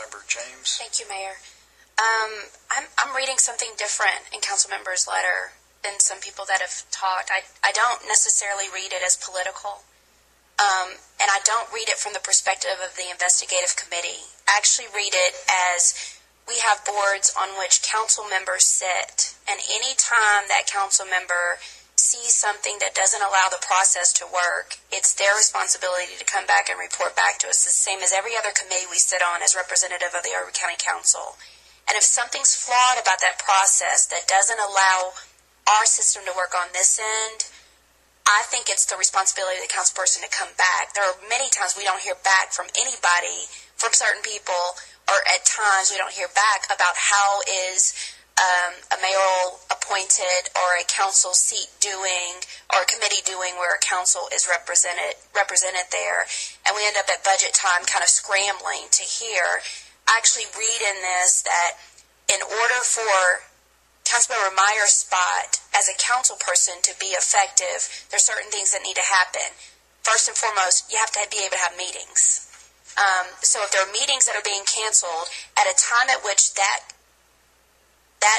Councilmember James. Thank you, Mayor. I'm reading something different in Councilmember's letter than some people that have talked. I don't necessarily read it as political, and I don't read it from the perspective of the investigative committee. I actually read it as we have boards on which council members sit, and any time that council member sees something that doesn't allow the process to work, it's their responsibility to come back and report back to us, the same as every other committee we sit on as representative of the Irvine County Council. And if something's flawed about that process that doesn't allow our system to work on this end, I think it's the responsibility of the councilperson to come back. There are many times we don't hear back from anybody, from certain people, or at times we don't hear back about how is a mayoral appointed or a council seat doing, or a committee doing, where a council is represented there, and we end up at budget time kind of scrambling to hear. I actually read in this that in order for Councilmember Meyer's spot as a council person to be effective, there's certain things that need to happen. First and foremost, you have to be able to have meetings. So if there are meetings that are being canceled at a time at which that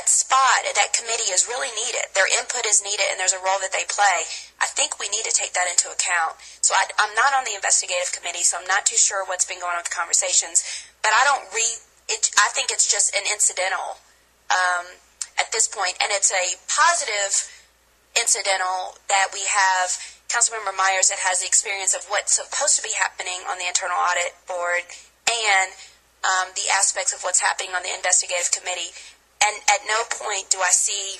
spot, that committee is really needed, their input is needed, and there's a role that they play, I think we need to take that into account. So I'm not on the investigative committee, so I'm not too sure what's been going on with the conversations, but I don't read it. I think it's just an incidental at this point, and it's a positive incidental that we have Councilmember Myers that has the experience of what's supposed to be happening on the internal audit board and the aspects of what's happening on the investigative committee. And at no point do I see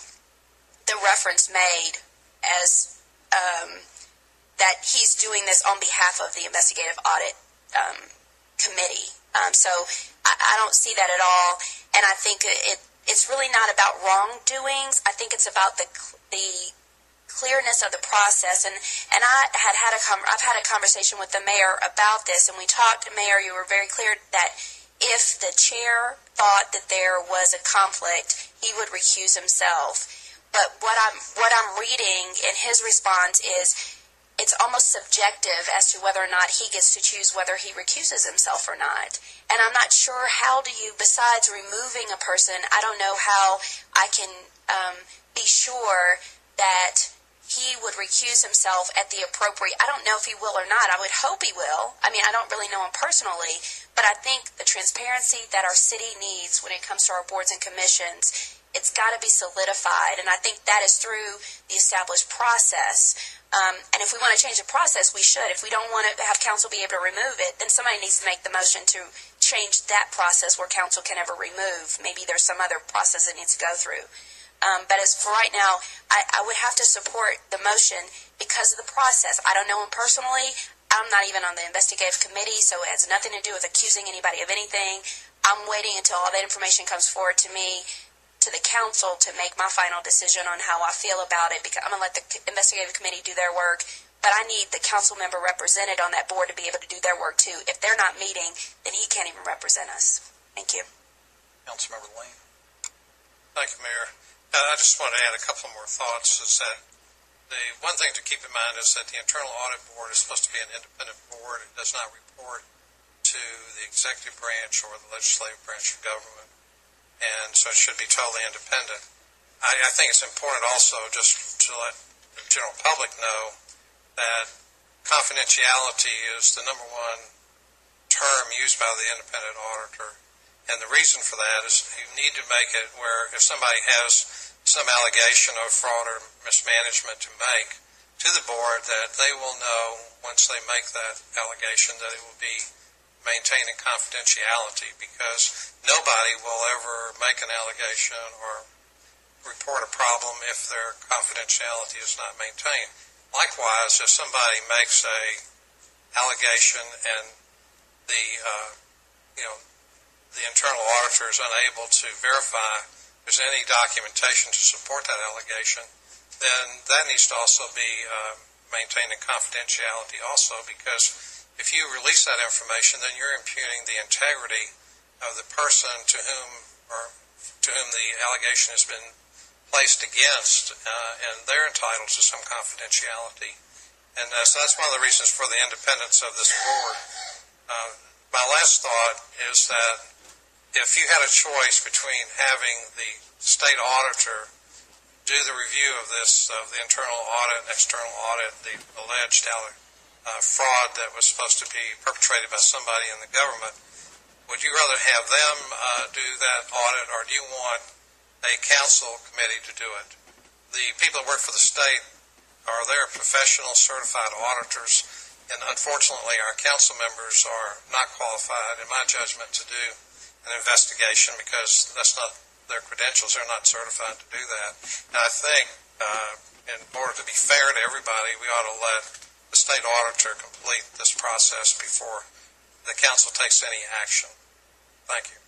the reference made as that he's doing this on behalf of the investigative audit committee. So I don't see that at all. And I think it's really not about wrongdoings. I think it's about the clearness of the process. And I've had a conversation with the mayor about this, and we talked. Mayor, you were very clear that if the chair thought that there was a conflict, he would recuse himself. But what I'm reading in his response is it's almost subjective as to whether or not he gets to choose whether he recuses himself or not. And I'm not sure how do you, besides removing a person, I don't know how I can be sure that he would recuse himself at the appropriate, I don't know if he will or not. I would hope he will. I mean, I don't really know him personally, but I think the transparency that our city needs when it comes to our boards and commissions, it's got to be solidified, and I think that is through the established process. And if we want to change the process, we should. If we don't want to have council be able to remove it, then somebody needs to make the motion to change that process where council can ever remove. Maybe there's some other process it needs to go through. But as for right now, I would have to support the motion because of the process. I don't know him personally. I'm not even on the investigative committee, so it has nothing to do with accusing anybody of anything. I'm waiting until all that information comes forward to me, to the council, to make my final decision on how I feel about it, because I'm going to let the investigative committee do their work, but I need the council member represented on that board to be able to do their work too. If they're not meeting, then he can't even represent us. Thank you. Councilmember Lane. Thank you, Mayor. I just want to add a couple more thoughts. Is that the one thing to keep in mind is that the Internal Audit Board is supposed to be an independent board. It does not report to the executive branch or the legislative branch of government, and so it should be totally independent. I think it's important also just to let the general public know that confidentiality is the number one term used by the independent auditor. And the reason for that is you need to make it where if somebody has some allegation of fraud or mismanagement to make to the board, that they will know once they make that allegation that it will be maintained in confidentiality, because nobody will ever make an allegation or report a problem if their confidentiality is not maintained. Likewise, if somebody makes a allegation and the internal auditor is unable to verify if there's any documentation to support that allegation, then that needs to also be maintained in confidentiality also, because if you release that information, then you're impugning the integrity of the person to whom the allegation has been placed against, and they're entitled to some confidentiality. And so that's one of the reasons for the independence of this board. My last thought is that if you had a choice between having the state auditor do the review of this, of the internal audit, external audit, the alleged fraud that was supposed to be perpetrated by somebody in the government, would you rather have them do that audit, or do you want a council committee to do it? The people that work for the state are their professional certified auditors, and unfortunately our council members are not qualified, in my judgment, to do an investigation because that's not their credentials. They're not certified to do that. And I think in order to be fair to everybody, we ought to let the state auditor complete this process before the council takes any action. Thank you.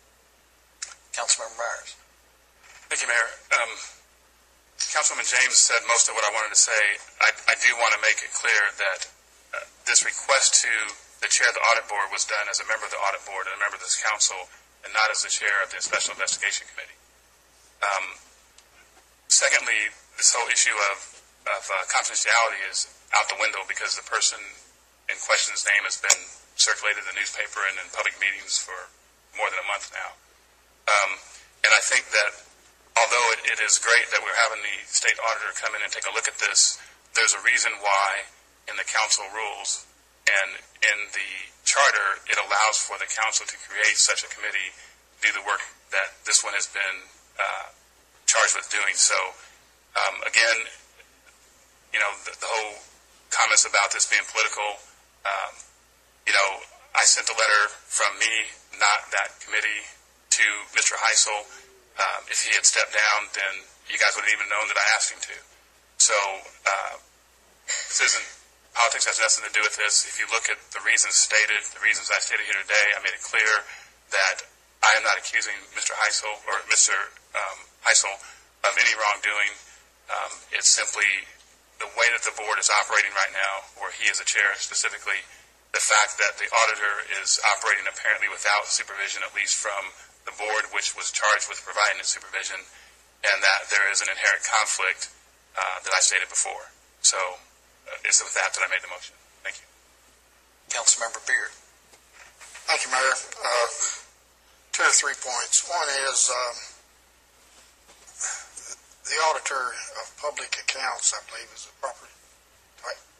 Councilmember Myers. Thank you, Mayor. Councilman James said most of what I wanted to say. I do want to make it clear that this request to the chair of the audit board was done as a member of the audit board and a member of this council, and not as the chair of the Special Investigation Committee. Secondly, this whole issue of confidentiality is out the window because the person in question's name has been circulated in the newspaper and in public meetings for more than a month now. And I think that although it is great that we're having the state auditor come in and take a look at this, there's a reason why in the council rules and in the charter it allows for the council to create such a committee to do the work that this one has been charged with doing. So again, you know, the whole comments about this being political, you know, I sent a letter from me, not that committee, to Mr. Hisle. If he had stepped down, then you guys would have even known that I asked him to. So this isn't, politics has nothing to do with this. If you look at the reasons stated, the reasons I stated here today, I made it clear that I am not accusing Mr. Hisle or Mr. Hisle of any wrongdoing. It's simply the way that the board is operating right now, or he is a chair specifically, the fact that the auditor is operating apparently without supervision, at least from the board which was charged with providing the supervision, and that there is an inherent conflict that I stated before. So it's with that I made the motion. Thank you. Councilmember Beard. Thank you, Mayor. 2 or 3 points. One is the auditor of public accounts, I believe, is the proper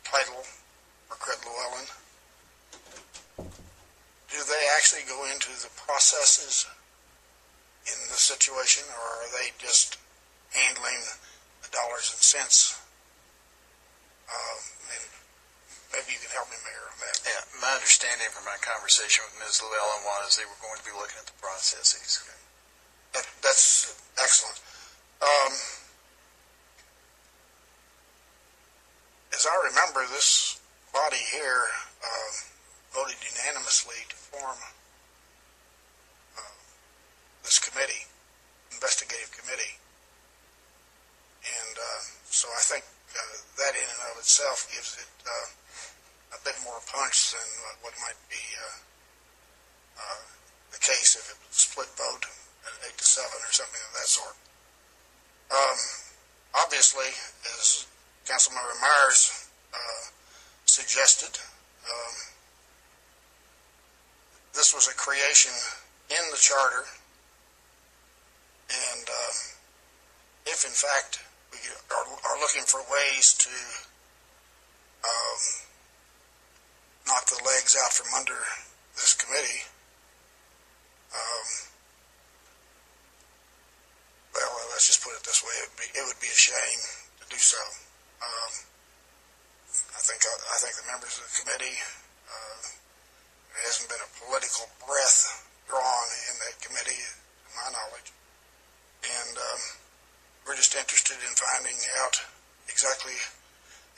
title for Crit Llewellyn. Do they actually go into the processes in the situation, or are they just handling the dollars and cents? And maybe you can help me, Mayor, on that. Yeah, my understanding from my conversation with Ms. Llewellyn was they were going to be looking at the processes. Okay. That's excellent. As I remember, this body here voted unanimously to form this committee, investigative committee. And so I think that in and of itself gives it a bit more punch than what might be the case if it was a split vote at 8-7 or something of that sort. Obviously, as Councilmember Myers suggested, this was a creation in the charter, and if in fact we are looking for ways to knock the legs out from under this committee, well, let's just put it this way: it would be a shame to do so. I think the members of the committee, there hasn't been a political breath drawn in that committee, to my knowledge, and we're just interested in finding out exactly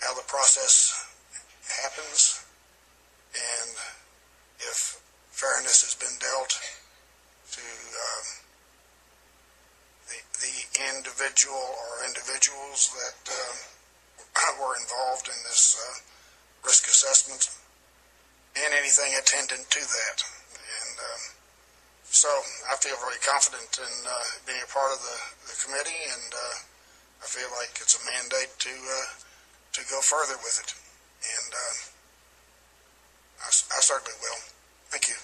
how the process happens and if fairness has been dealt to the individual or individuals that were involved in this risk assessment and anything attendant to that. And so I feel very confident in being a part of the committee, and I feel like it's a mandate to go further with it. And I certainly will. Thank you.